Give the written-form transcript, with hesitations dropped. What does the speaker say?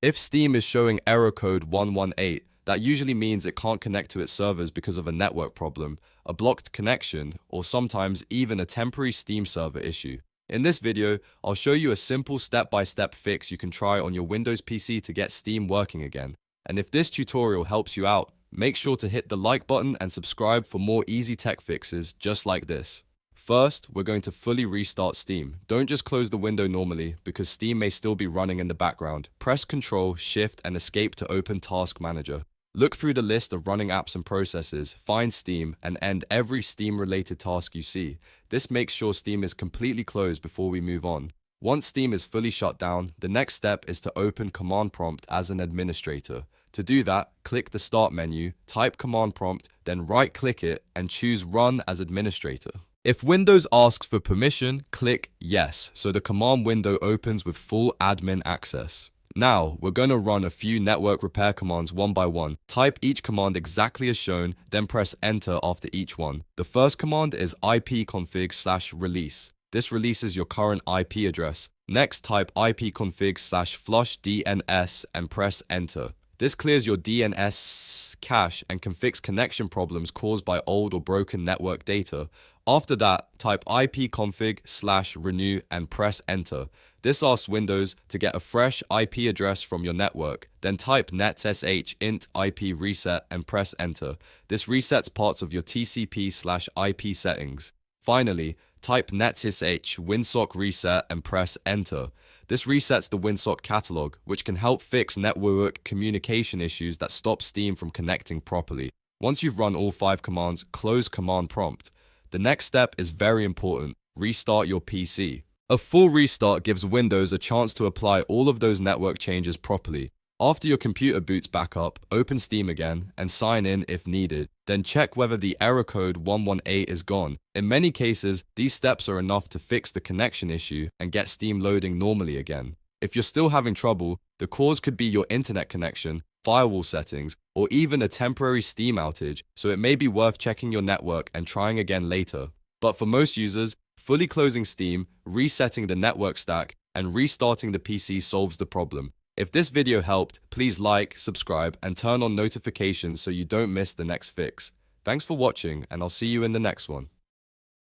If Steam is showing error code 118, that usually means it can't connect to its servers because of a network problem, a blocked connection, or sometimes even a temporary Steam server issue. In this video, I'll show you a simple step-by-step fix you can try on your Windows PC to get Steam working again. And if this tutorial helps you out, make sure to hit the like button and subscribe for more easy tech fixes just like this. First, we're going to fully restart Steam. Don't just close the window normally because Steam may still be running in the background. Press Ctrl, Shift, and Escape to open Task Manager. Look through the list of running apps and processes, find Steam, and end every Steam-related task you see. This makes sure Steam is completely closed before we move on. Once Steam is fully shut down, the next step is to open Command Prompt as an administrator. To do that, click the Start menu, type Command Prompt, then right-click it and choose Run as Administrator. If Windows asks for permission, click Yes, so the command window opens with full admin access. Now, we're going to run a few network repair commands one by one. Type each command exactly as shown, then press Enter after each one. The first command is ipconfig/release. This releases your current IP address. Next, type ipconfig/flushdns and press Enter. This clears your DNS cache and can fix connection problems caused by old or broken network data. After that, type ipconfig/renew and press Enter. This asks Windows to get a fresh IP address from your network. Then type netsh int IP reset and press Enter. This resets parts of your TCP/IP settings. Finally, type netsh Winsock reset and press Enter. This resets the Winsock catalog, which can help fix network communication issues that stop Steam from connecting properly. Once you've run all 5 commands, close Command Prompt. The next step is very important: restart your PC. A full restart gives Windows a chance to apply all of those network changes properly. After your computer boots back up, open Steam again and sign in if needed. Then check whether the error code 118 is gone. In many cases, these steps are enough to fix the connection issue and get Steam loading normally again. If you're still having trouble, the cause could be your internet connection, firewall settings, or even a temporary Steam outage, so it may be worth checking your network and trying again later. But for most users, fully closing Steam, resetting the network stack, and restarting the PC solves the problem. If this video helped, please like, subscribe, and turn on notifications so you don't miss the next fix. Thanks for watching, and I'll see you in the next one.